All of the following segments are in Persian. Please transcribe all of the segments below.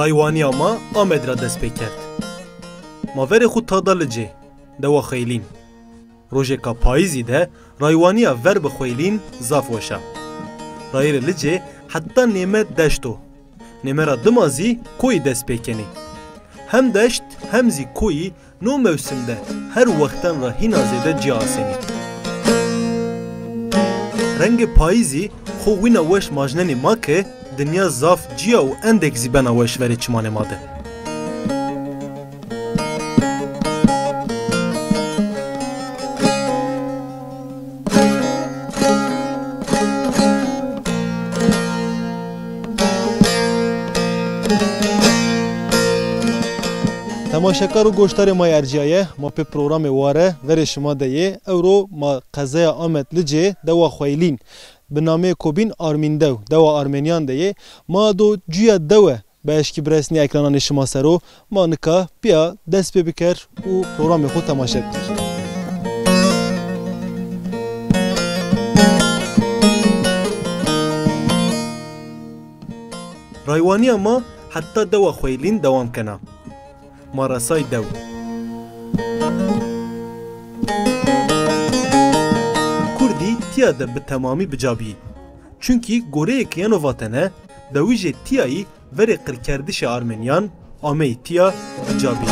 رایوانی ما آمد را دست بکرد. ماور خود تادال جه دوا خیلین. روژه که پاییزی ده رایوانی ور بخویلین زاف وشا. رایر لجه حتی نیمه دشتو. نیمه را دمازی کوی دست بکنی. هم دشت هم زی کوی نو موسم ده هر وقتن را هینا زیده جی آسینی. رنگ پاییزی خوی نوش ماجننی ما که دنیا زاف جیا و اندک زیبه نوش وری چمان ماده. تماشاگر و گوشتار ما ارجیایه ما په پروگرام واره ور شما ده اورو ما قضای آمد لجه دوا خویلین به نام کوبین آرمیندو دوا آرمنیان ده ما دو جویا دوا باش کی برسنی اکرانان شما سرو ما نکا بیا دست بکر و پروگرام خود تماشا کنید. رایوانی ما حتی دوا خویلین دوام کنه. مارسای دو کردی تیاده به تمامی بجابی چونکی گوره کیانو واتنه دویجه تیایی وری قلکردش آرمنیان آمه تیا بجابی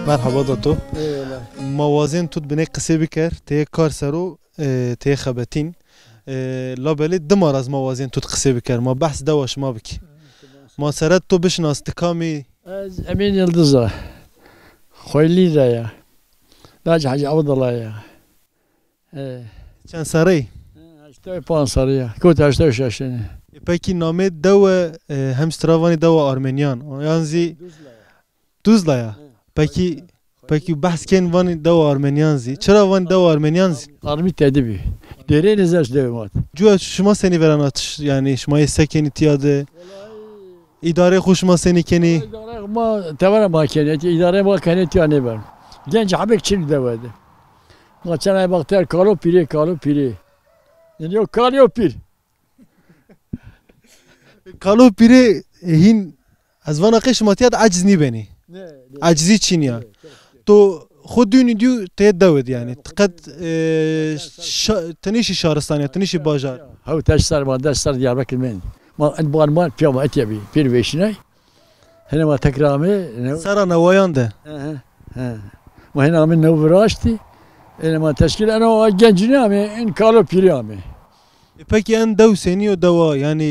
مرحبا داتو موازن تود بنی قصه بکر تی کار سرو تی خبتین لابلی دمار از موازن تود قصه بکر ما بحث دواش ما بکی ما سرت تو بشناس تکامی از امین یلدزا خویلی دایا داج حاج عبدالله یا چند سری؟ هشتای پان سری کوت هشتای ششنه پاکی نامه دو همستراوانی دو آرمنیان یعنی دوزلایا پاکی بحث کن وانی دو آرمنیان زی چرا وانی دو آرمنیان زی؟ آرمی تدبی دره نزاش دومات جو شما سنی ورانات یعنی شما سکنی تیاده اداره خوش شما سنی کنی اداره ما تمام ما کنید اداره ما کنید تو نبر گنج حبک چی دواده ما چنای باختر کالو پیری یعنی کالیو پیر کالو پیری هین از وان قش ماتیات عجز نی عجزی چینیا تو خود دونی دیو تید داود یعنی قد تنیشی شهرستانی تنیشی باجار هاو تاج سر ما دست سر دیاربکر من ما انبار ما پیام اتیابی پیر ویشنای هنا ما تکرامه سر نوایان ده ما هنا من نووراشتی هنا ما تشکیل انا گنجینی همه این کالو پیری همه پکی ان دو سنی و دوا یعنی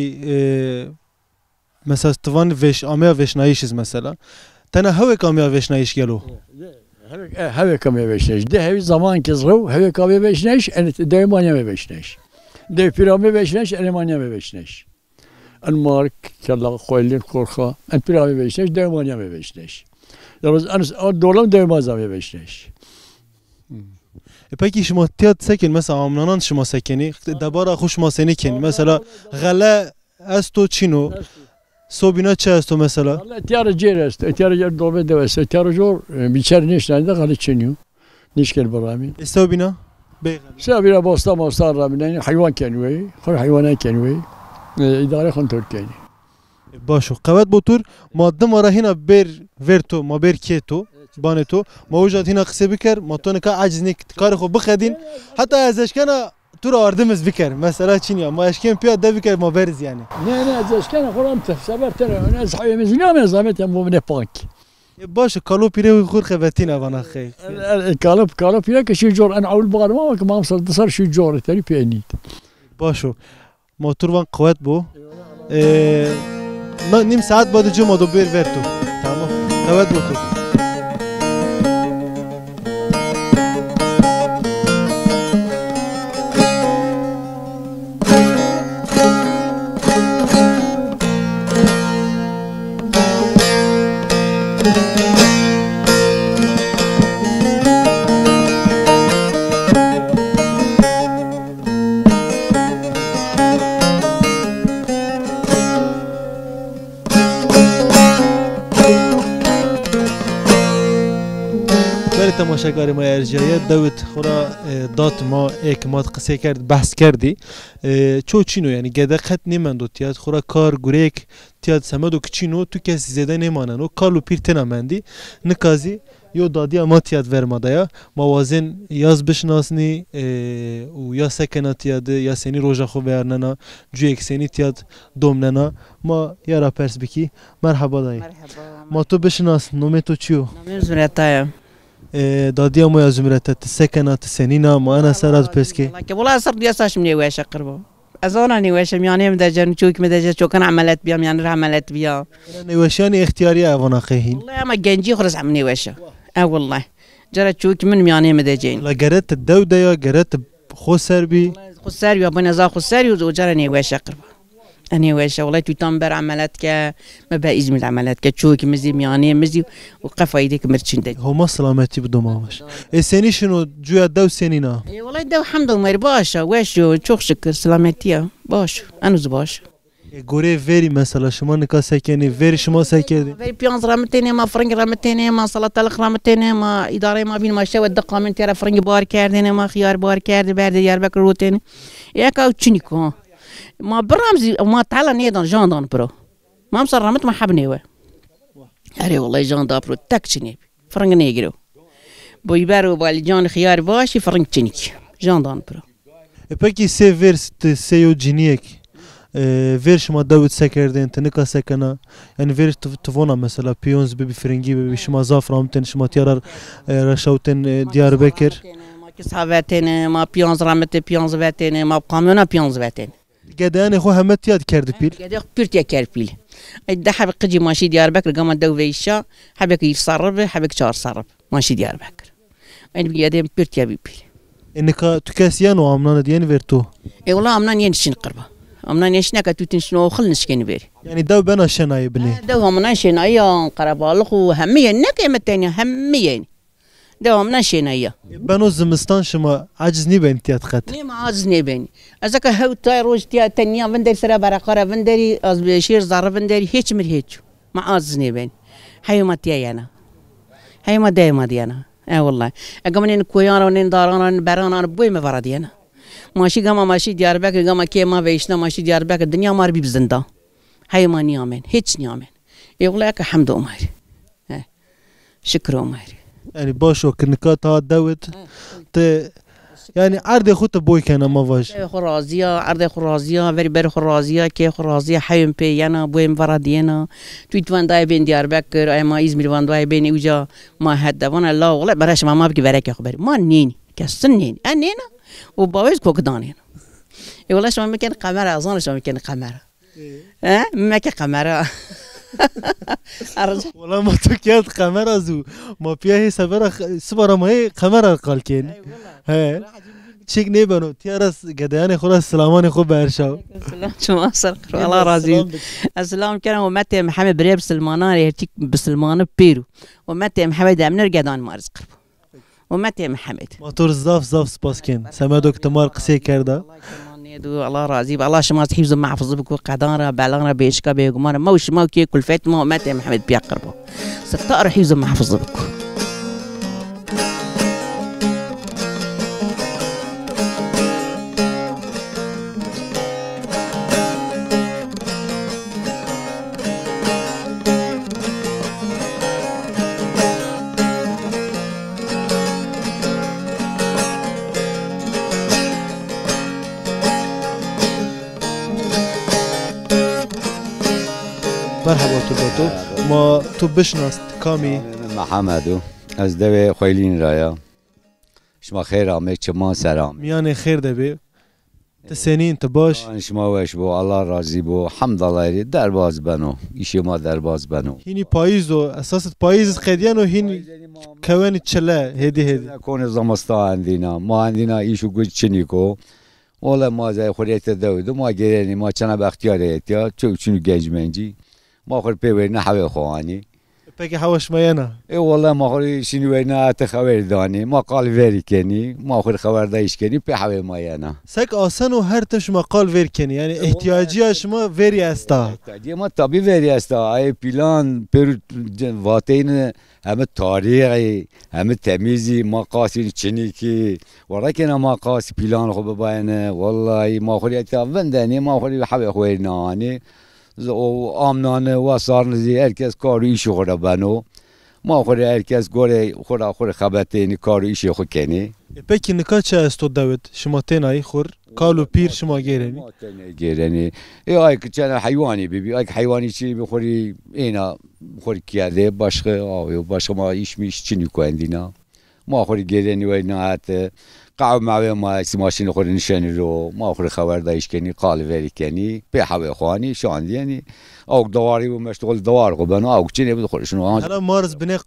مثلا توان ویش آمیا ویشناییشیز مثلا تنها هوا کامیا ویشناییش گلو هوا کامیا ویشناییش ده هوا زمان کزرو هوا کامیا ویشناییش انت دیمانیا ویشناییش ده پیرامی ویشناییش المانیا ویشناییش ان مارک کلا خویلین کورخا ان پیرامی ویشناییش دیمانیا ویشناییش درست ان دولم دیمازا ویشناییش پکی شما تیاد سکن مثلا آمنانان شما سکنی دبارا خوش ما سنی کن مثلا غله استو چینو صوبینا چه است تو مثلا؟ اتیار جیر است، اتیار جیر دولبه دوست، اتیار جور بیچار نیست نده خالی چنیو، نیشکل برامی. صوبینا؟ صوبینا باستان را می‌دانی حیوان کنوی، خور حیوانات کنوی، اداره خونتور کنی. باشو، قوت بطور ماده ما را هینا بر ورتو، ما بر کیتو، بانتو، ما وجود هینا قصه بکر، ما تو نکا عجز نیک کار خو بخدین، حتی ازش کنه تو را آردمز بکر مثلا چینیا ما اشکیم پیاد ده بکر ما برز یعنی نه از اشکان خورم تفسیر تره انا از حیوان مزینام از زمت هم من پانک باشه کالو پیره خور خواتین اوانا خیر کالو پیره که شی جور انا اول بار ما که ما صار شی جور تری پیانید باشو موتور وان قوت بو ما نیم ساعت بعد جمعه دو بیر ورتو تمام قوت بو تو تماشاگری ما ارجایه داوود خورا دات ما ایک ماد قصه کرد بحث کردی چو چینو یعنی گده قط نیمندو تیاد خورا کار گوریک تیاد سمدو کچینو تو کسی زیده نیمانن و کالو پیر تنامندی نکازی یو دادی اما تیاد ورمادایا موازن یاز بشناسنی و یا سکنات یاد یا سنی روژا خو بیارننا جو یک سنی تیاد دومننا ما یارا پرس بکی مرحبا دایی ما تو بشناس نومه تو چیو؟ نومه زمرتایا دادی اما یا زمرتات سکنات سنینا ما انا سراد پسکی والله صار بدي اساش مني واش قربو ازونا نيواش يعني مدجن شوك مدجن شو كان عملت بيام يعني عملت بيا نيواشاني اختياري افونا خيهين والله ما جنجي خرج عمني واشا والله جرت شوك من يعني مدجين لا جرت الدودة يا جرت خو سربي خو سربي ابن زا خو سربي وجرني واش قربو أنا واش والله تنبر عملت ك ما بقى إزمي عملت كتشوك مزي مياني مزي وقف ايديك مرتشندج هما سلامتي بدوماش السني شنو جويا دو سنينا اي والله دو الحمد لله باشا واش تشوخ شكر سلامتي باش انا باش غوري فيري مثلا شما نكا ساكني فيري شما ساكني فيري بيانز رامتيني ما فرنج رامتيني ما سلطه الخ رامتيني ما اداره ما بين ما شو الدقه من ترى فرنج بار كاردني ما خيار بار كارد بعد يار بكر روتين ياك او تشنيكو ما برامزي ما تعال نيدان جاندان برو ما مصرمت ما حبني و اري والله جاندان برو تكشني فرنج نيجرو بويبارو بالجان خيار باشي فرنج تشنيك جاندان برو Peki severst seyo ciniyek ver şuma Davut sekerdin tenika sekana yani ver tuvona mesela piyons bir frengi bir şuma zaframten şuma tiyarar raşavten Diyarbakır ما كسافتين ما بيونز رامت بيونز فاتين ما قامونا بيونز فاتين gedane xo hemet yad kerdi pil قاعد بيرتيا كاربيل اي حبك قجي ماشي دياربكر قام دو فيشا حبك يصرف حبك شهر صرف ماشي دياربكر اي قاعد بيرتيا بيبيل ennika tükesiyen o amnana diyen vertu اي والله امنا ينشن قربه امنا ينشنك توتنشنو خلنش كان بيري yani dav ben aşanayı bini دو امنا شنايا قربالخ وهميه نك متاني هميه دو امنا شنايا ben o zimistan şuma aciz ni ben tiyat kat ني ما عزني بيني ازك هو تاي روج تيا تنيا فندر سرا برقره فندري از بشير زار فندري هيك مر هيك ما عزني بيني هاي ما تيا انا هاي ما دايما دي انا والله اقمنين كويانا ونين دارانا برانا بوي ما فردي انا ماشي قام ماشي دياربكر قام كي ما بيشنا ماشي دياربكر الدنيا مار بي بزندا هاي ما نيامن هيك نيامن اي والله لك حمد عمر شكر عمر yani baş o kırnika ta Davut te yani arde خود boy kana ma vaj خرازية عرض خرازية بري بري خرازية كي خرازية حيم بي يانا بويم فردينا تويت وان داي بين دياربكر اي ما ازمير وان داي بين اوجا ما هدا وانا لا والله براش ما بقي برك يا خبر ما نيني كسنين انينا وباويز كوكدانين اي والله شو مكان قمرة اظن شو مكان قمرة ها ما كي قمرة والله ما تكيات قمرة زو ما بيها سبرا سبرا ما هي قمرة قال كين ها چیک نبانو تیارس گدایان خود سلامان خوب برشاو سلام شما سر الله راضي السلام كان ومتى محمد بريب سلمانان يهتيك بسلمان بيرو ومتى محمد امنر گدان مارز قرب ومتى محمد موتور زاف سپاس کن سمدوک تمار قصه کرده الله راضي الله شما حفظ محفظ بك وقدارة بلغنا بيشكا بيغمان موش ما كي كل فات ما متى محمد بيقربو ستقرا حفظ محفظ بك مرحبا تو ما تو بشناست کامی محمدو از دوی خویلین رایا شما خیر آمد چما سلام میان خیر دبی تسنین تباش شما وش بو الله راضی بو حمد الله در باز بنو ایشی ما در باز بنو هینی پاییز و اساس پاییز خدیان و هینی کوانی چله هدی کون زمستا اندینا ما اندینا ایشو گوش چنیکو اولا ما زای خوریت دو ما گرینی ما چنا بختیاریت یا چونو گنج منجی ما خور پیوری نحوه خوانی Peki havaş mayana. والله ما خوری شنوینا خبر دانی ما قال وری کنی ما خور خبر دایش کنی به حوی مایانا Sek asan o her taş makal verkeni yani ihtiyacı aşma veri esta. ما طبی وری است ای پلان پر واتین همه تاریخی همه تمیزی ما قاسی چنی کی ورکن ما قاسی پلان خوب باینه والله ما خوری تاوندنی ما خوری حوی خوی نانی و آمنانه و سارنزی herkes کارو ایشو خورا بنو ما خوری herkes گوره خورا خبرتینی کارو ایشو خو کنی Peki ne kaç esto David? Şma tenayı khur. Kalu pir şma gereni. ما تنه گیرنی ای که چنه حیوانی بی ای که حیوانی چی بخوری اینا بخوری کیاده başka başka ما iş mi iş çini کوندینا ما خوری گیرنی و اینا هات قاو معوی ما ماشین خوری نشانی رو ما خوری خبر دایش کنی قال وری کنی به حوی خوانی شان یعنی او دواری و مشتغل دوار کو بنا او چنی بود خورشون Hala marz bine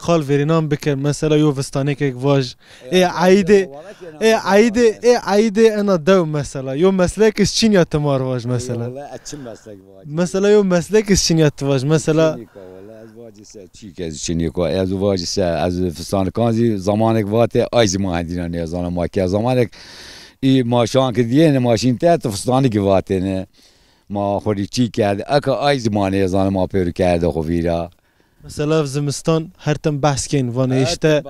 qal verinan bikir. Mesela yo vistanek ek vaj. Ayde ana dev mesela. Yo meslek is çin yatı mar vaj mesela. Mesela yo meslek is çin yatı vaj mesela. چی که چینی کو از واج سه از فستان کانزی زمانک واته ایز ما هندینا نه زمان ما که زمانک ای ماشان که دیه ماشین ته فستانی که واته نه ما خوری چی کرد اکا ایز ما نه زمان ما پر کرده خو ویرا Mesela zimistan her tem bahs kein vane işte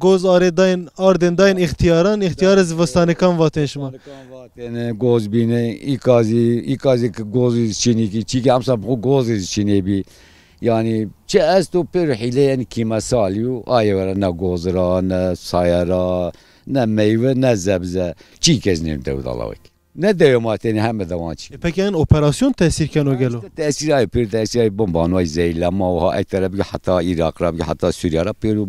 goz ardendayın ihtiyarı zivistanekan vaten şma. گوز بینه ایکازی که گوزی چینی کی چی که همسا بخو گوزی چینی بی یعنی چه از تو پر حیله یعنی کیما سالیو آیه ورا نه گوز را نه سایه را نه میوه نه زبزه چی کز نیم دود اللهوک نه دیومات یعنی همه دوان چی Peki yani operasyon tesir ken o gelo. تأثیر های پر تأثیر های بمبانوی زیلا ما و ها اکتره بگه حتی عراق را بگه حتی سوریه را پر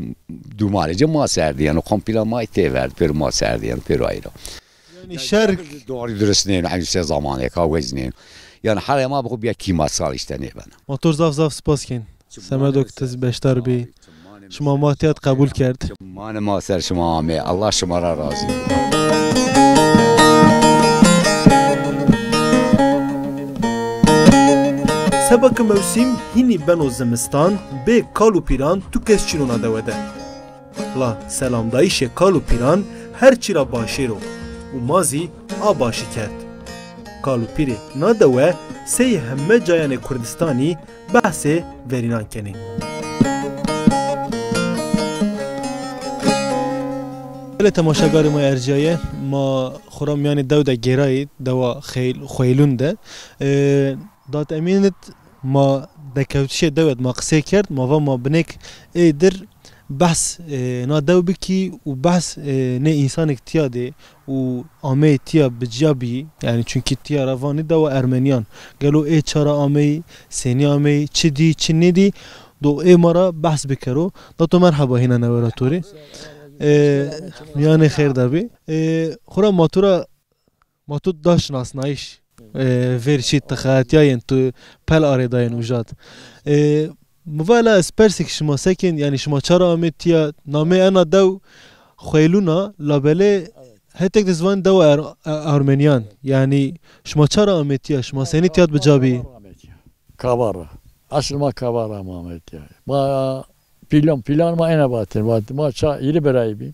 دومالجه ما سردیان و کمپیلا ما ایتیورد پر ما سردیان پر آیرا Yani şerk دوری درست نیم aynı şey zamanı kavgaz nیم yani her ma bu bir kimyasal işte ne bana motor zaf spas ken. Semedok tez beştar bi. Şma matiyat kabul kerd. ما سر شما همه الله شما را راضی Sebek mevsim hini ben o zimistan be kalu piran tu kes çinona devede. La selam dayişe kalu piran her çira başero. Umazi a başı kert. Kalu piri na dewe sey hemme cayane Kurdistani bahse verinan kenin. Böyle temaşagarı ma ercaye ma خوram yani devde gerayı deva xeylun de dat eminet ma dekevtişe devet ma qise kert ma va ma binek edir بحث نادو بکی و بحث نه انسان اکتیاده و آمه تیا بجابی یعنی چونکی تیا روانی دا و ارمنیان گلو ای چرا آمه سینی آمه چی دی چی ندی دو ای مرا بحث بکرو دا تو مرحبا هینا نوراتوری میان خیر دابی خورا ماتو داش ناسنایش ورشید تخیاتیاین تو پل آریداین وجاد موالا اسپرسک شما سکن یعنی شما چرا آمدتیا نامه انا دو خیلونا لابله هتک دزوان دو ارمنیان یعنی شما چرا آمدتیا شما سینی تیاد بجابی Kavara. Asıl ma kavara Muhammed ya. Ma plan ma ene batın. Ma iri berayi.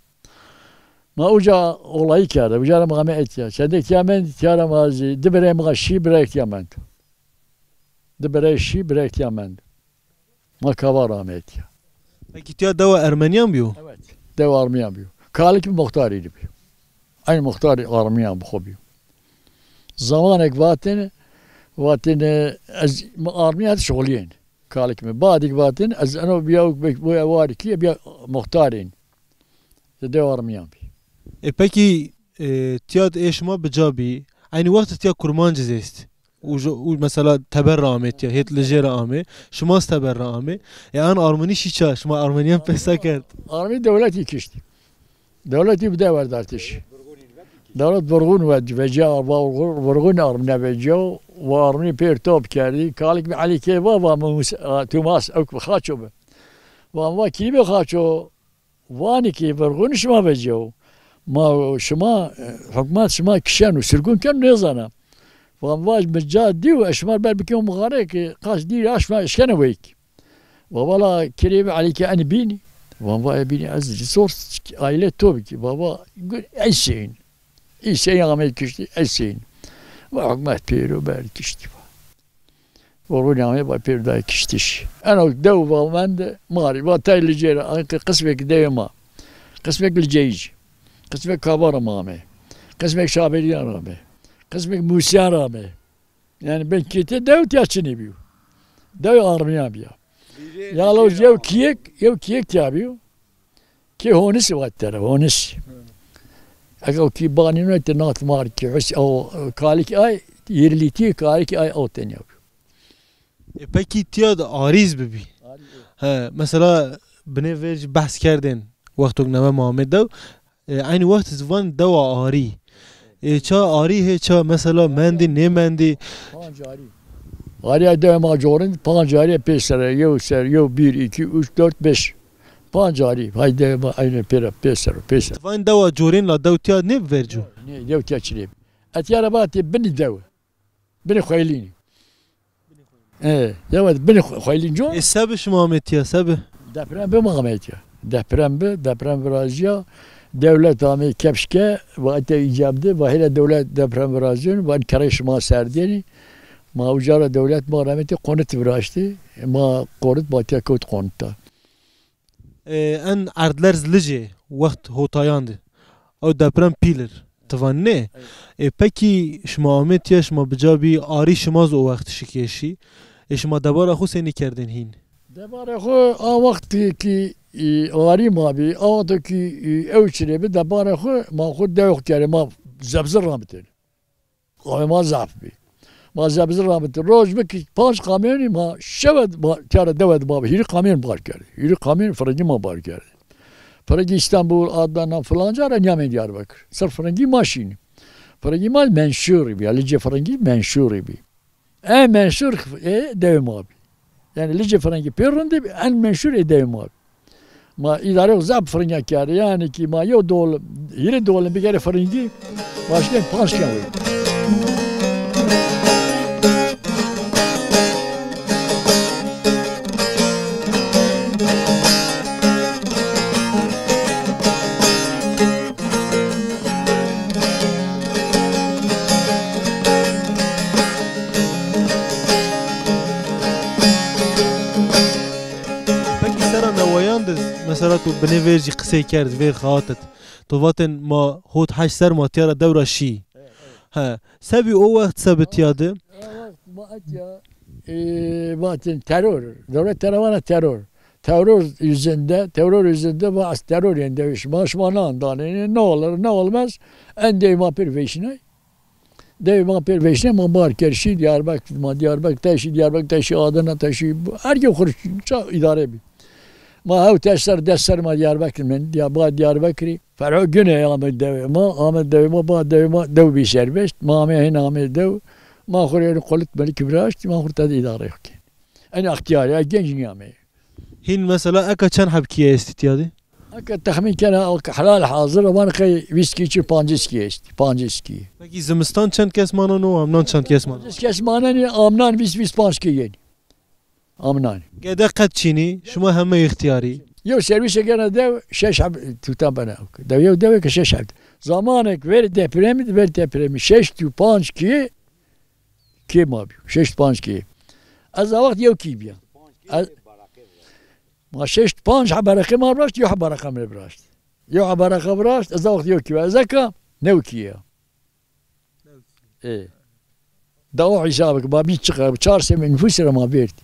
Ma uca olayı kârı. Uca ma me etya. Şedek yamen tiyara mazi. Dibere ma şi brek yamen. Dibere şi brek yamen. Ma kavara Ahmet ya. Peki tiya deva Ermeniyan biyo? Evet. Deva Armiyan biyo. Kalik bir muhtarıydı biyo. Aynı muhtar Armiyan bu biyo. Zamanek vatin az Armiyan şoliyen. Kalik mi? Badik vatin az ano biyo bu var ki bir muhtarın. Deva Armiyan biyo. Peki tiyad eşma bicabi aynı vakit tiya kurmancı zest. و مثلا تبرع آمد یا هیت لجر آمد شما تبرع آمد یعنی آرمانی شیچه شما آرمانیان پیسا کرد آرمانی دولتی کشتی دولتی بده وردارتش دولت برغون و جا برغون آرمانی و جا و آرمانی پیر توب کردی کالیک به علی که و توماس اوک بخاچو به و ما کی بخاچو وانی که برغون شما بجو ما شما حکمت شما کشن و سرگون کن نیزانم واج مجادي واشمر بال بكيو مغارك قاس دير اشما اشكنا ويك والله كريم عليك انا بيني والله بيني عز صور عائله توبك بابا يقول اي شيء عمل كشتي اي وعقمت بيرو بال كشتي وروني عمل بيرو دا كشتيش انا دو بالمند ماري واتاي اللي جيرا قسمك دايما قسمك الجيج قسمك كابار مامي قسمك شابريان رامي قسمك موسى رامي يعني بين كيتي دو تياتشني بيو دو ارميان بيا يا لو يو كيك تابيو كي هونس واتر هونس اكو كي باني نوت نات ماركي عس او كالك اي يرليتي كالك اي او تنيو Peki tiyad ariz bibi. Mesela bine bahs kerdin vaktok neve Muhammed dev aynı vakt zvan deva ari. Ça ari he ça mesela mendi ne mendi. Ari dev majorin pancari pesere yev 1 2 3 4 5 pancari hayde aynı pera pesere. Zvan deva jorin la dev tiyad ne vercu. Ne dev tiyad atiyara bati beni dev. Beni khoylini. يا ولد بني خويلين جو السبش مامتيا سبه دبرم به مامتيا دبرم برازيا دولة تامي كبشكه وقت إجابة وهي دولة دبرم برازيون وان كريش ما سرديني ما وجارة دولة ما رمتي قنت براشتي ما قرط باتيا كوت قنتا ان عردلر زلجي وقت هوتاياند او دبرم بيلر طبعا نه پکی شما آمدیا شما بجابی آری شماز او وقت شکیشی شما دبار خو سینی کردین هین دبار خو وقتی کی آری ما بی آوردو کی اوچره بی دبار خو ما خود دوخت کردیم ما زبزر رامتن ما ضعف بی ما زبزر رامتن روز بکی 5 کامیونی ما شود ما کار دود ما هیچ کامیون بار کرد هیچ کامیون فرنگی ما بار کرد فرنگی استانبول آدم فلانجا را نیامد Diyarbakır sırf فرنگی ماشین فرنگی مال منشوری بی لیجه فرنگی منشوری بی منشور devim abi yani lice فرنگی پیرونده بی en منشور devim abi ما idare zab فرنگی کرد yani ki ma yo dol yine dol bir kere فرنگی başka paşkan var مثلا تو بنویجی قصه کرد ویر خاطت تو واتن ما هوت 8 سر ما تیارا دورا شی ها سبی او وقت ثبت یاده واتن terör devlet terörü terör yüzünde bazı terör yendeviş maaşmanandan ne olur ne olmaz en deyma perveşine deyma perveşine ma bar kerşi Diyarbakır taşı Adana taşı her gün kuruş idare bir ما هو تأثر دسر ما Diyarbakır من Diyarbakır'ı فرع günü Ahmet Devi ma ba Devi ma dev bir serbest ma hena Ahmet Dev ma خوريان قلت ملك براش ما خورت هذه إدارة يحكي أنا اختياري أجنج نيامي هين مثلا أكا كان حبكي استيادي أكا تخمين كان حلال حاضر وأنا خي ويسكي شو بانجسكي Peki زمستان چند کس مانن و امنان چند کس مانن کس مانن آمنان 25 yani آمنان قد قد چینی شما همه اختیاری يو سيرفيس كان داو شش عب توتان بنا داو يو داو كشش عب زمانك ver depremi 6 تو 5 ki ما بيو 6 5 ki از وقت يو كي بيا ما 6 5 حبرقه ما براشت يو حبرقه ما براشت يو حبرقه براشت از وقت يو كي ازكا نو كي ايه داو حسابك ما بيتشقى 4 سنين نفوس ما بيرت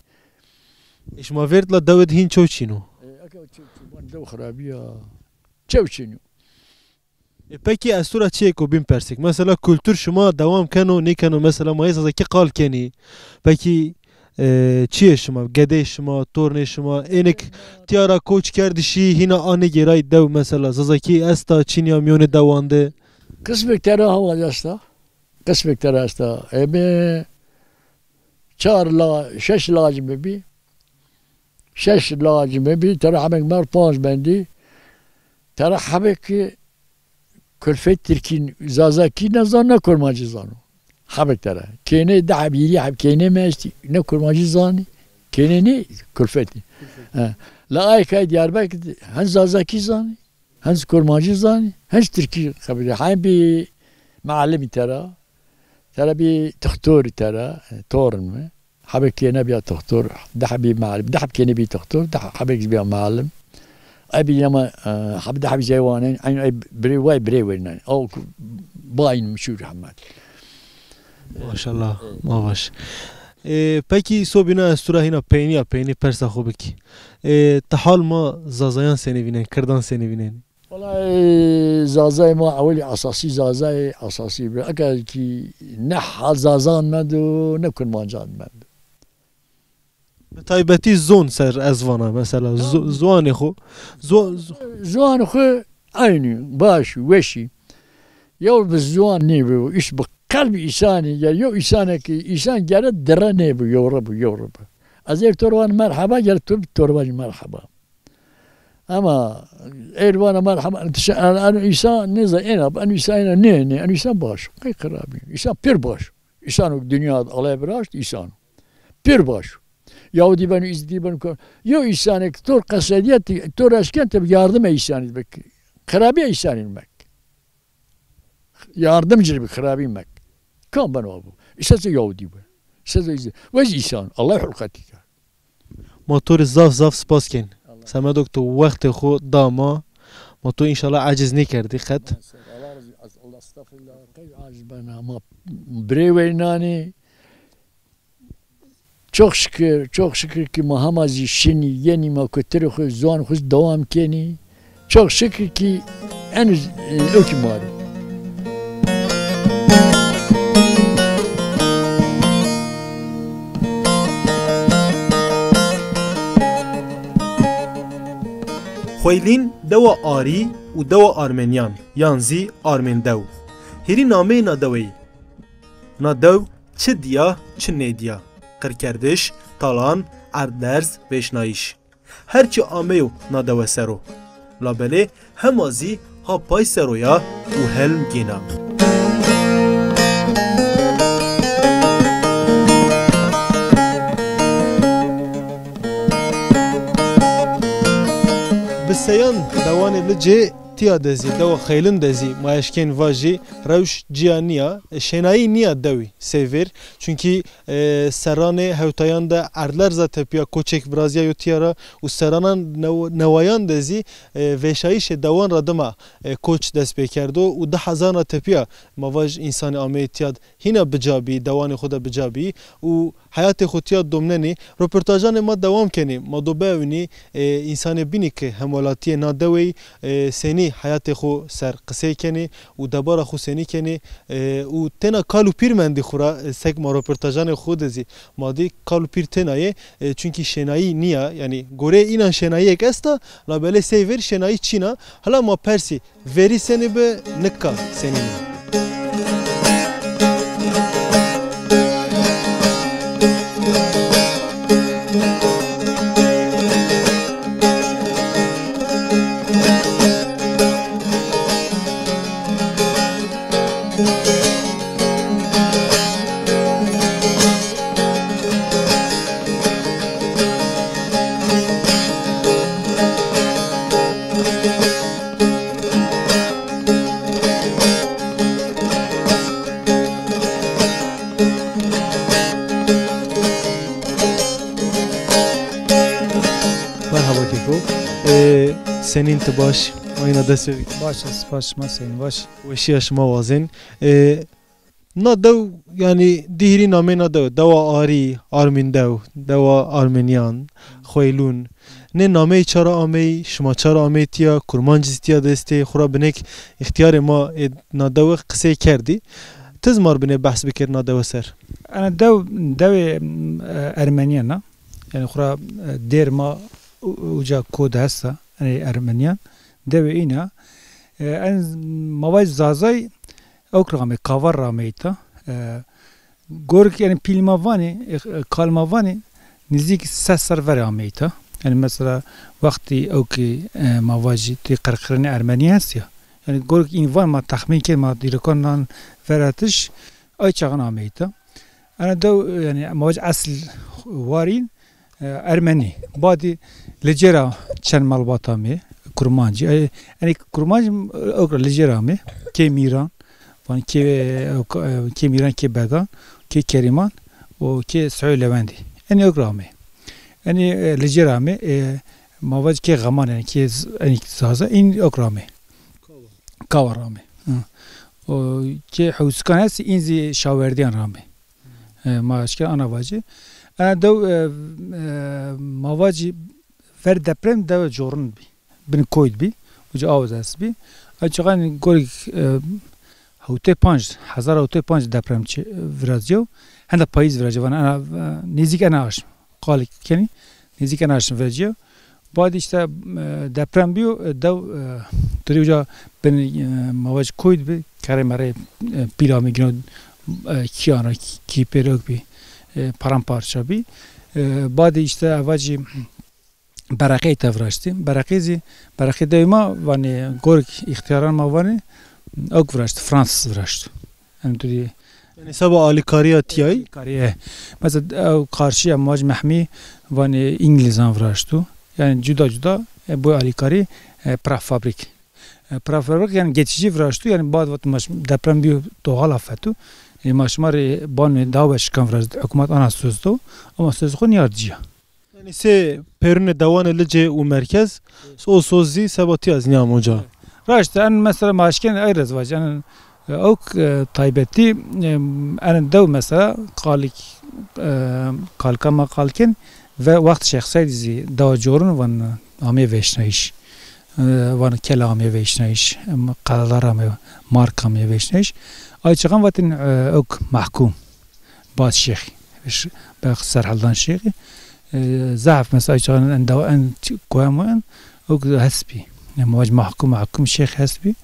ايش ما فيرت لا داود هين چو چینو دو خرابیه چه چینو Peki استورا چیه کو بیم پرسیک مثلا کلتور شما دوام کنو نیکنو مثلا مایز از کی قال کنی پکی چیه شما گده شما تورن شما اینک تیارا کوچ کردشی هینا آنه گرای دو مثلا زازکی استا چینیا میون دوانده قسمك ترى هو جاستا قسمك ترى استا ابي چار لا شش لازم بي شش لازم بي ترى حمك مار 5 بندي ترى حمك كلفت تركين زازاكي نزان نكرماجي زانو حبك ترى كيني دعب يلعب كيني ماشي نكر ماجي زاني كيني ني كلفتي لا اي كاي دياربك هنز زاكي زاني هنز كرماجي زاني هنز تركي خبري حين بي معلمي ترى بي تختور ترى تورن حبك كيني بيا تختور دحبي معلم دحب كيني بي تختور حبك بيا معلم ابي يما حب دحب جوانين اي بري وين او باين مشهور حماد ماشاءالله ما باش پکی صبحنا استرا هینا پینی پرسا خوب کی تحال ما زازایان سنی بینن کردان سنی بینن والله زازای ما اولی اساسی زازای اساسی بر اگر کی نه زازان مدو نکن مانجان مدو تایبتی زون سر ازوانا مثلا زوان خو زوان خو aynı baş وشی یو بزوان نیبو ایش قلب إنساني يعني يو إنسانك إنسان جرى دراني بو يورب أزير توروان مرحبا جرى توروان مرحبا أما إيروان مرحبا أنا إنسان نزا أنا إنسان نيني أنا إنسان باش كي قرابي إنسان بير باش إنسان الدنيا الله براش إنسان بير باش يهودي بنو إزدي بنو يو إنسانك تور قصديات تور أشكان تب yardım إنسان بك قرابي إنسان بك yardımcı bir karabi mek. Kan ben abu. İşte Yahudi bu. İşte vez insan. Allah hulkati. Motor zaf spasken. Sama doktor vakti xo dama. Motor inşallah aciz ne kerdi khat. Allah estağfurullah. Kay aciz bana ama brevenani. Çok şükür ki Muhammed'i şini yeni ma kötürü xo zuan xo devam keni. Çok şükür ki en ökümari. خویلین دوا آری و دوا آرمنیان یانزی آرمن دو هری نامه نادوی نادو چه دیا چه ندیا قرکردش تالان اردرز وشنایش هرچی آمیو نادو سرو لابله همازی ها پای سرویا و هلم گینا بسیان دوان لجه تیا دزی دو خیلن دزی مایشکن واجی روش جیانیا شنایی نیا دوی سیور چونکی سران هوتایان ده اردلر زتپیا کوچک برازیا یوتیارا و سرانان نوایان دزی وشایش دوان ردما کوچ دست بکردو و 10,000 تپیا مواج انسان آمیتیاد هینا بجابی دوان خود بجابی و حیات خودیات دومننی رپورتاجان ما دوام کنیم ما دو بینی انسان بینی که همولاتی نادوی سنی حیات خو سر قصه کنی و دبار خو سنی کنی و تنا کالو پیر مندی خورا سگ ما رپورتاجان خود زی مادی کالو پیر تنایه چونکی شنایی نیا یعنی گوره اینان شنایی یک استا لابله سیور شنایی چینا حالا ما پرسی وری سنی به نکا سنی نیا senin de baş oyuna da sevdik. Baş senin baş. Veşi aşma vazin. Nadav yani dihri name nadav. Dava ari, armin dav, dava armenyan, xoylun. Ne name çara amey, şma çara ameytiya, kurmancıstiya deste, xura binek ihtiyar ma nadav qise kerdi. Tezmar bine bahs bikir nadav ser. Ana dav Ermeniyana. Yani xura der ma uca kod hasta. Yani Ermeniyan dev ina en mavaz zazay okrame kavar rameyta gork yani pilmavani kalmavani nizik sesar ver rameyta yani mesela vakti oki mavaji ti qarqrani Ermeniyas ya yani gork invan ma tahmin ke ma dirkonan veratish ay çağın ameyta. Ana da yani mavac asl varin Ermeni. Badi lecera çen malbatami kurmancı. Yani kurmancı okra lecera mi? Ke Miran, van ke Miran ke Began, ke Keriman, o ke Suud Levendi. Yani okra mi? Yani lecera mi? Mavac ke gaman yani ke yani saza in okra mi? Kavarami. O ki huskan hesi inzi şaverdiyan rami. Maaşke anavacı. Ana da mavacı ver deprem da jorun bi. Bin koyd bi. Uca avzas bi. Açıkan gorik hute panj, hazar hute panj depremçi vrazyo. Henda payız vrazyo. Ana nezik ana aşım. Kalik yani nezik ana aşım vrazyo. بعد işte deprem biyo da turuca ben mavac koyd bi kare mare pilami gino kiyana ki perok bi paramparça bi بعد işte avacı berakey tevraştı berakey deyma vani gork ihtiyaran ma vani ok vraştı Fransız vraştı yani turi yani sabah alikariya tiyay kariye mesela karşıya mavac mahmi vani İngilizan vraştı yani juda bu alikari prefabrik. Prefabrik yani geçici vraştı yani bazı vakit deprem bir doğal afetu. Maşmar ban dava çıkan vraştı. Hükümet ana sözde ama söz konu yardımcı. yani se perune devan elice u merkez o sözü sabati az niyam hoca. Raştı en mesela maşken ayrız var yani ok taybeti en dev mesela kalkama kalken ve vakti şahsiydi daha jorun van ame veşneyiş van kelame veşneyiş qalalar ame marka ame veşneyiş ay çıkan vatin ok mahkum baz şeyh bak serhaldan şeyh zaaf mesela çıkan en koyaman ok hasbi yani mahkum şeyh hasbi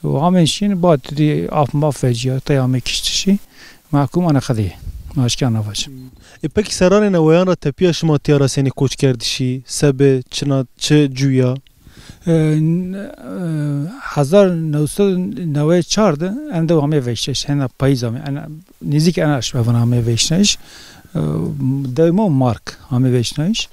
ve amenşin batri af mafeciya tayame kiştişi mahkum ana khadi maşkan avaç. Peki serane nevayan ra tepiya şıma tiyara seni koç kerdişi sebe çına çı cüya 1994 ende ame veşteş hena payız ame nizik ana şbevan ame veşteş daima mark ame veşteş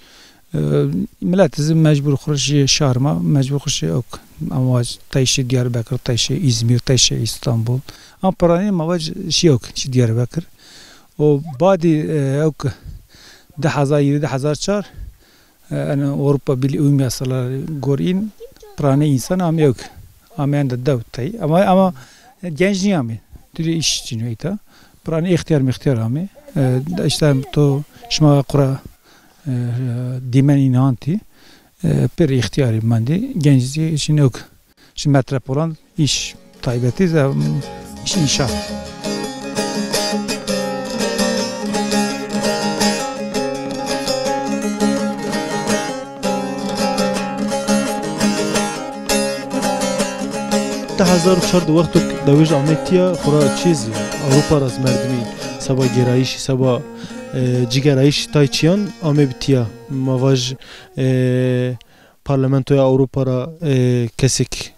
millet bizim mecbur xurşi şarma mecbur xurşi ok amaj tayşi Diyarbakır tayşi İzmir tayşi İstanbul ama parani amaj şey yok Diyarbakır o badi ok 10,000 أنا أوروبا بالأمم يصل قرين براني إنسان أم يوك أم عند الدوتي أما جنجني أمي تري إيش جنويتا براني اختيار أمي إشتام تو شما قرا ديمن إنانتي بير اختياري مندي جنجي شنوك شمتربولان إيش طيبتي إذا إيش إنشاء تا 1004 وقت دوج آمدیا خورا چیزی اروپا راز مردمی سبا گرایش سبا جگرایش تایچیان آمه بتیا مواج پارلمانتوی اروپا را کسک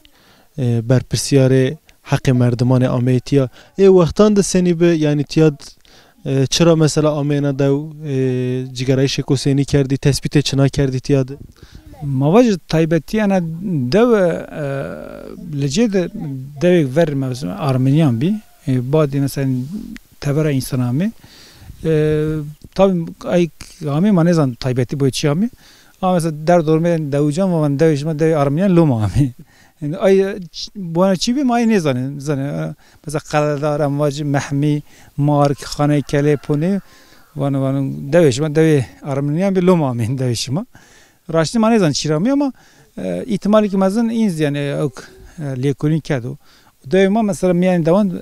برپرسیاره حق مردمان آمه تیا وقتان ده سنی به یعنی تیاد چرا مثلا آمه ندو جگرایش کو سنی کردی تثبیت چنا کردی تیاد مواجه taybeti ana dev lecede dev verme Armenyan bi badi mesela tevera insanami tabi ay ami manezan taybeti bu içami ama mesela der dormeden devcan ama devişme dev Armenyan lomami yani ay bu ana çibi may ne zanı mesela kaladar amvacı mahmi mark khane keleponi van devişme dev Armenyan bir lomami devişme Raştı manezan çiramıyor ama ihtimali ki mazın inz yani ok lekonin kado. Daima mesela yani devan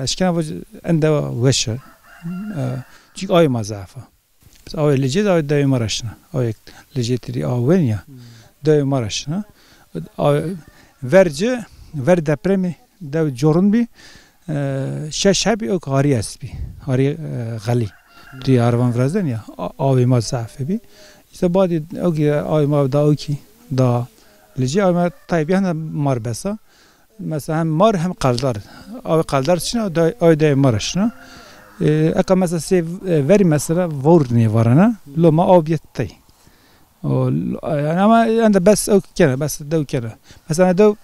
aşkına bu ende veşe. Çünkü ay mazafa. Ay lece ay daima raşna. Ay lejetiri aven ya. Daima raşna. Verce ver depremi dev jorun bi şaşabi ok hariyas bi. Hari gali. Di arvan vrazden ya. Ay mazafa bi. İşte badi o ki ay mav da o ki da leci ama tayyip yani marbesa مثلا هم مار هم قلدر آب قلدر چنه آب دای مارش نه اکا مثلا سی وری مثلا ورد نیوارنه لو ما آب یتی يعني اما عند بس او كده بس دو كده مثلا دو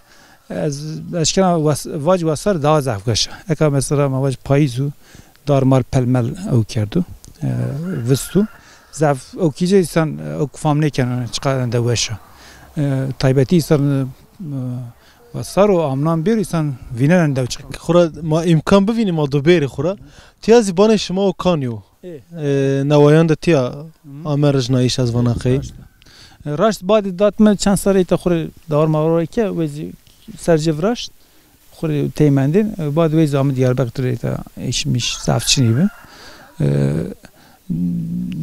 اشكال واج وصار دا زعف قشه اكا مثلا ما واج بايزو دار مال پلمل او كردو وستو زعف او كيجي انسان او فامني كان چقدر دوشه تايبتي صار وصاروا امنان بير انسان وينن دو چق خورا ما امکان ببینیم ما دو بری خورا تیا زبان شما و کانیو نوایان ده تیا آمرج نایش از وناقی راشت بعد دات من چند سالی تا خوری دار ماورایی که ویزی سرجف راشت خوری تیمندین بعد ویزی آمد دیاربکر تا ایشمیش صفچینی به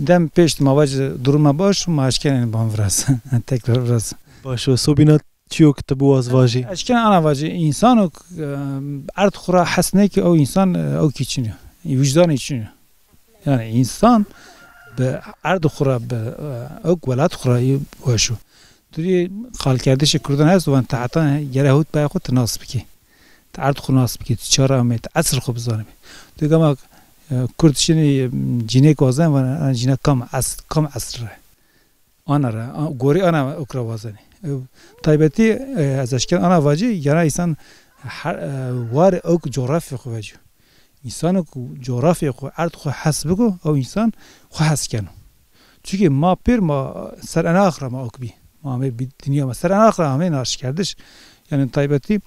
دم پیشت مواج درون باش و ماشکنین بام وراس تکرار وراس باش و صوبینات چیو کتبو از واجی اشکن انا واجی انسانو ارد خورا حسنه که او انسان او کی چینه وجدان چینه yani insan به ارد خورا به اوک ولاد خورایی واشو توی خال کردش کردن هست و تعطان یه هوت بای خود تناسب کی تعرض خو ناسب کی چهار امت عصر خوب زانم تو گما کردشینی جینه کوزن و جینه کم عصر آن را گوری آن اکرا وازنی تایبتی از اشکال آن واجی یعنی انسان وار اوک جغرافی خو واجی انسان کو جغرافی خو ارد خو حسب کو او انسان خو حس کنه چون ما پیر ما سر انا آخر ما اکبی ما همه دنیا ما سر انا آخر همه ناش کردش یعنی تایبتی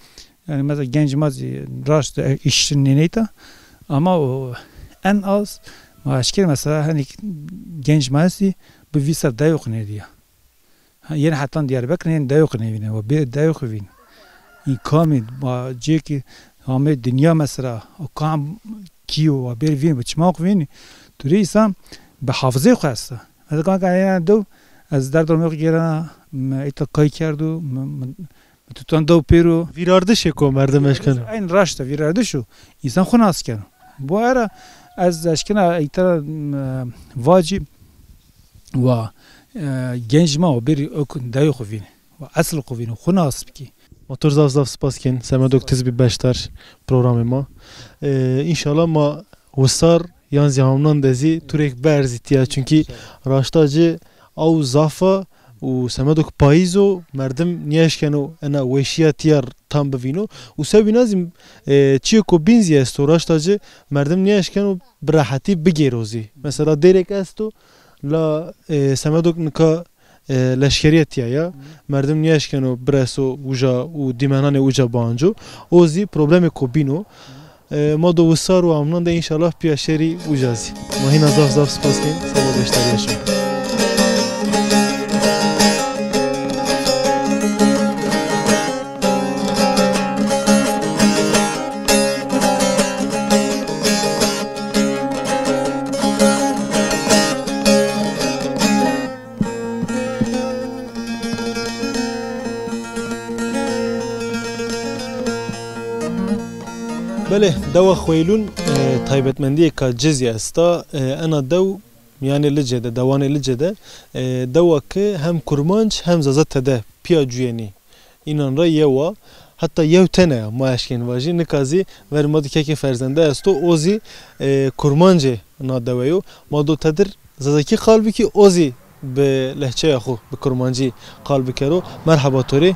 yani mesela genç mazı raştı işçinin neydi ama o en az maaşker mesela hani genç mazı bu visa da yok ne diyor yani hatta Diyarbakır'ın da yok ne vine o bir da yok vin İkamid ma ki hamle dünya mesela o kam kiyo o bir vin bıçmak vin turistsan به حافظه خواسته مثلا kan yani دو از در درمیق گیرنا ایتقای کردو tutan da pero virardı şeko merdem eşkanı. Aynı raşta virardı şu. İnsan xuna asken. Bu ara az aşkına itara vacib ve genç ma bir okun dayı xuvin. Ve asıl xuvin xuna asbki. Motor zav spasken semedok tiz bir beştar programı ma. İnşallah ma usar yan zihamnan dezi turek berzitiya çünkü raştacı av zafa و سمدوك بايزو مردم نياش كانوا انا ويشيا تيار تام بفينو وسوي نازم تشيكو بنزي استوراش تاجي مردم نياش كانوا براحتي بجيروزي مثلا ديريك استو لا سمدوك نكا لشكريه تيايا مردم نياش كانوا براسو وجا وديمانان وجا بانجو اوزي بروبلم كوبينو ما دو وصار وامنان ده ان شاء الله بياشري وجازي ما هنا زاف سباسكين سبب اشترياشو بله دوا خويلون تايبتمندي كجزي استا انا دو يعني لجده دواني لجده دوا که هم کرمانج هم زازت ده پیاجوینی اینان را یوا حتی یو تنه ما اشکین واجی نکازی ورمادی که فرزنده استو اوزی کرمانج نادویو ما دو تدر زازکی قلبی که اوزی به لهجه خو به کرمانجی قلبی کرو مرحبا توری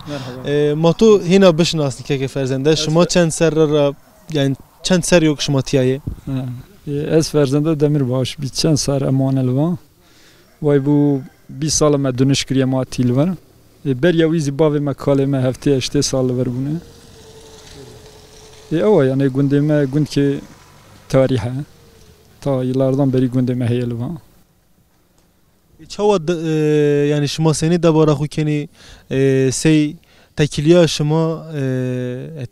ما تو هنا بشناسنی که فرزنده شما چند سر را yani چند سر yok شما تیایه از فرزنده دمیر باش بی چند سر امان الوان وای بو 20 سال ما دانشگاه ما تیلور بر یویزی باوی مکاله ما هفته 8 سال ور بونه اوه yani گنده ما گند که تاریخه تا yıllardan beri گنده ما هی الوان چاو yani شما سنی دباره خو کنی سی تکلیه شما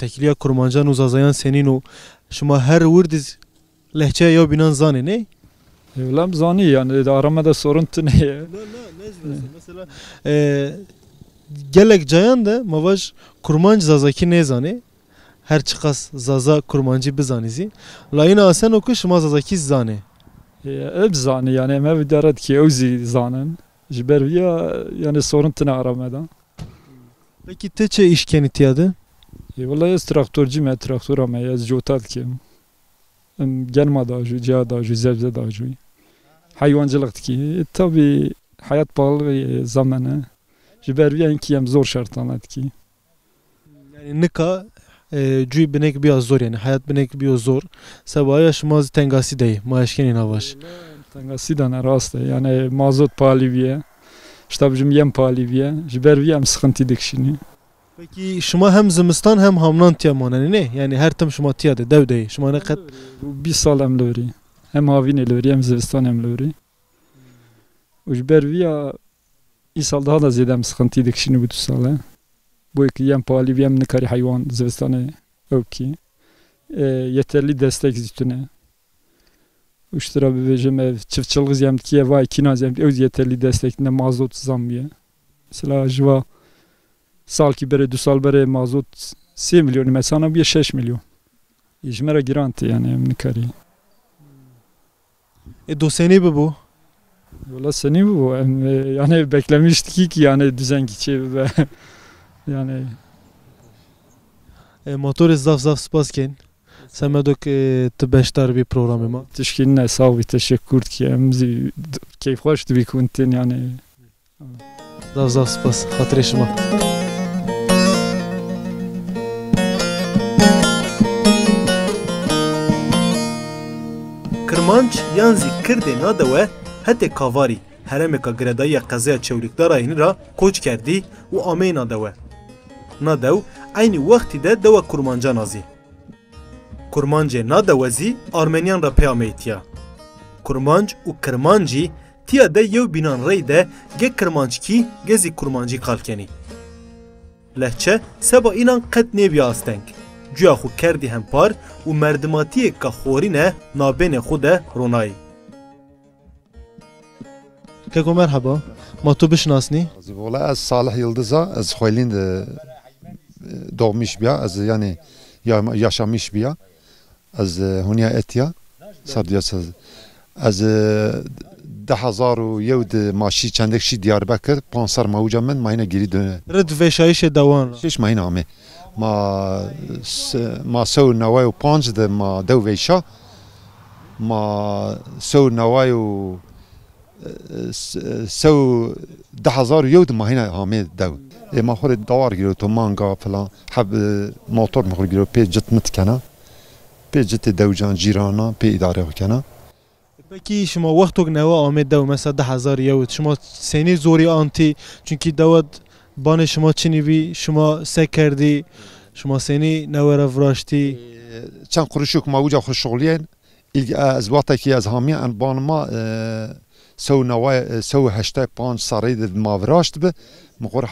تکلیه کرمانجان و زازایان سنین و شما هر وردز لهجه یا بینان زانه نه؟ لام زانی yani aramada sorun ne? Mesela gelek cayan da mavaj kurmanc zazaki ne zane? Her çıkas zaza kurmancı bizanizi. La yine asen oku şuma zazaki zane. Hep zane yani mev darat ki ozi zanen. Jiber ya yani sorun ne aramada. Peki te çe işken itiyadı? والله از تراکتورجی من تراکتورم از جوتات کیم گرما داجو جا داجو زبزه داجوی حیوانçılık ki tabi hayat pahalı zamanı jiberviyen ki hem zor şartlanat ki Yani nika cüy binek biraz zor yani hayat binek biraz zor. Sabah şmaz tengasi dey maaşkenin havaş. tangasi da rast yani mazot pahalı viye işte bizim yem pahalı viye jiberviyen sıkıntı dikşini. Peki şuma hem zimistan hem hamlan tiyaman ne? Yani her tam şuma tiyade dev dey. Şuma ne kat Bir sal hem lori hem havin lori hem zivistan hem lori. Jiberviyen İsal daha da ziyade sıkıntı dikşini bu sale. Bu iki yem pahalı yem nikari hayvan zivistanı öki. Yeterli destek zitüne. Uştura bibecim ev çiftçılık zemtkiye vay kina zemtkiye öz yeterli destekine mazot zambiye. Mesela jva sal ki bere 2 sal bere mazot 3 milyon mesela bir 6 milyon. İjmera giranti yani nikari. doseni bu. Valla seni bu yani beklemiştik ki yani düzen geçe ve yani Motor zaf spasken. Semedok te beştar bir programıma. تشكيلنا ساوي تشكر كي امزي كيف خوش تبي كنتين يعني Zaf spas. Hatırışma. Kırmanç yanzi kirde nadawe hete kavari heremeka gredaya qazaya çevlikdara inira koç kerdi u amey nadawe. Nadaw aynı vakti de deva kurmanca nazi. Kurmance nadawezi Armenyan ra peyameytiya. Kurmanc u Kırmancı tiya de yev binan rey de ge Kırmançki gezi Kurmancı kalkeni. Lehçe seba inan qet nebi astenk. Cuya xu kerdi hempar u merdimatiye ka xorine nabene xu de ronay. Keko merhaba. Ma tu bişnasni? والله از صالح یلدزا از خویلین doğmuş bia az yani yaşamış bia az hunya etya sabdiyas az 10,000 maaşı çendekşi Diyarbakır pansar mauca men mayna geri döne Rid veşayişe dawan. şiş mayna ame ma so naway panj de ma dev veşa ma so naway سو 10,000 يود ما هنا عامل دو ما خور دوار جرو تو مانجا فلان حب موتور مخور جرو بي جت متكنا بي جت دوجان جيرانا بي إدارة كنا Peki şuma vaktok neva Ahmet dev mesela 10,000 yavut şuma seni zori anti çünkü davat bana şuma çinivi şuma sekerdi şuma seni nevera vraşti كان قرشوك ما وجا خور شغلين أزواتا كي أزهامي أن بانما سو نواي سو هشتا بان صاريد ما فراشت به مخور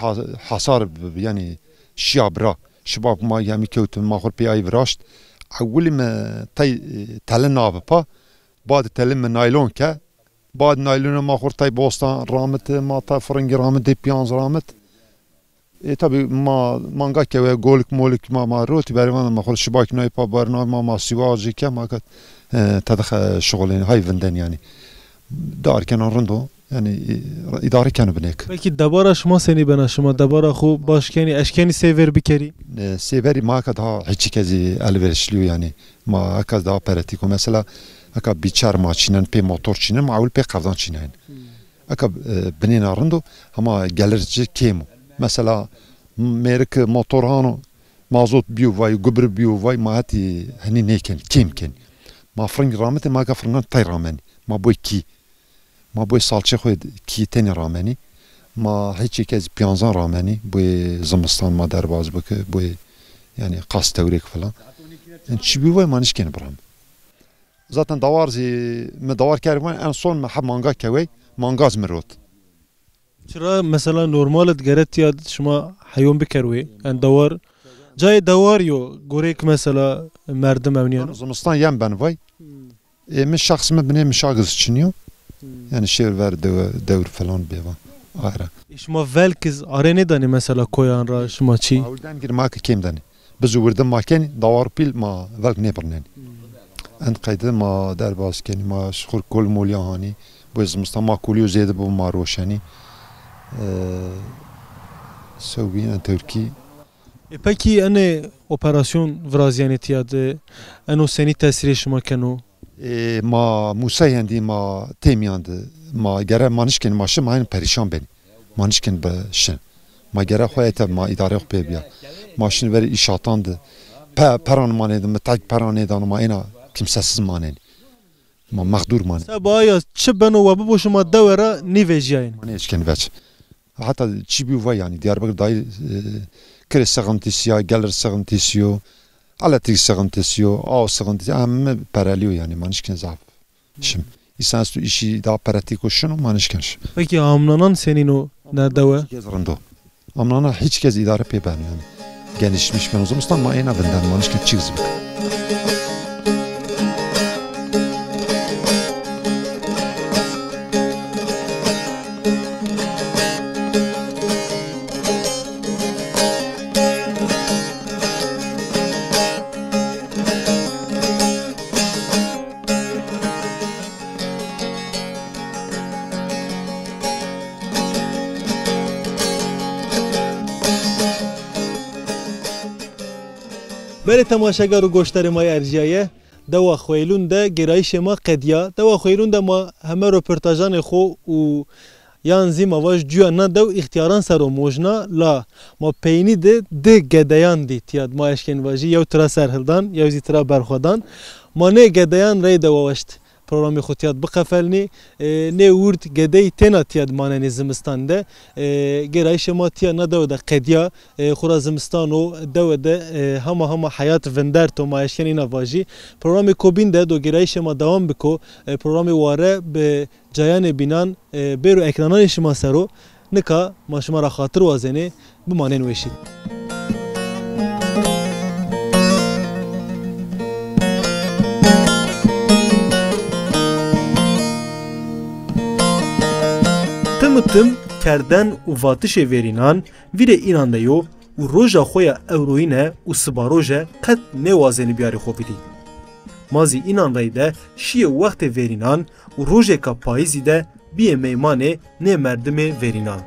حصار يعني شيابرا شباب ما يامي كوت ما خور بي اي فراشت اول ما تي تلنا بابا بعد تلم نايلون كا بعد نايلون ما خور تي بوستان رامت ما تا فرنج رامت دي بيانز رامت tabi manga ke golük molük ma roti bervan ma khol shibak nay pa barna ma sivaji ke ma kat tadakh şogolin hayvenden yani darken arındo yani idare kanı benek. Peki dabara şuma seni bana şuma dabara xu başkeni eşkeni sever bikeri. Severi ma kad ha hiç kezi elverişliyor yani ma kad daha pratik mesela aka biçar ma çinen pe motor çinen ma ul pe qavdan çinen. Aka benin arındo ama gelirci kemo. Mesela merik motorhano mazot biyo vay gübre biyo vay ma hati hani neken kimken ma freng ramete ma ka frengan tay rameni ma boy ki ma boy salçe xoy ki teni rameni ma hiç kez piyanzan rameni bu zimistan ma derbaz bak bu yani qas tevrek falan yani çibi vay manişken bram zaten davarzi me davar kervan en son ma manga kevey mangaz merot Çıra mesela normalet geret ya şuma hayvan bikeruy yani davar cay davar yo gorek mesela merdim evniyan. Zimistan yem ben vay من شخص ما بني مشاغز تشنيو يعني شير ver devr falan beva ara Şuma velkiz arene dani mesela koyan ra şuma çi. Avuldan gir ma kim dani biz vurdım maken davar pil ma velk ne برنن en qayda ma derbas keni ma şur kol molyani bu zimistan ma koliyo zede bu ma roşani سوينا تركي Peki hani operasyon vrazyanetiyadı, eno seni tesiri şuma kenu. ما موسى هندي ما تيمياند ما جرى ما نشكن ما شم هاين بريشان بين ما نشكن بشن ما جرى خويته ما إدارة خو بيبيا ما شن بري إشاتاند پران ما ندم تاج پران ندانم ما اینا kimsesiz manen ما مخدور manen Sabaya çibeno ve bu şuma devre nivejayın. ما نشكن veç hatta çibi var yani Diyarbakır dahil kere sıkıntısı gelir sıkıntısı Aletrik sıkıntısı, ağ sıkıntısı, ama paralıyor yani manışken zaf. Şimdi insanüstü işi daha pratik olsun manışken. Peki amlanan senin o nerede var? Gezerinde. Amlana hiç kez idare pey ben yani. Genişmiş ben o zaman ma en abinden manışken çıkız bak. Bere temaşagar u goştarı erciye dewa xoylun de gerayış ma qediya dewa xoylun de ma heme röportajan xo u yan zima vaj juya na dew ihtiyaran sero mojna la ma peyni de gedeyan dit yad ma eşken vaji yev tra serhildan yev zitra berxodan ma ne gedeyan rey dewa vaşt programı xutiyat bqafelni ne urd gedey tenatiyad manen zimistan de gerayış ma tiya na dew de qediya xura zimistan o dew de hama hayat vender to ma eşken ina vaji programı kobin de do gerayış ma devam biko programı ware be Cayan binan beru ekranın işima sero nika maşmara xatır vazeni bu manen veşit. Tım kerden u vatişe verinan vire inanda yo u roja xoya evroine u sıbaroje qet ne vazeni biyari xovidi. Mazi inandayı da şiye vakte verinan u rojeka payizı da biye meymane ne merdime verinan.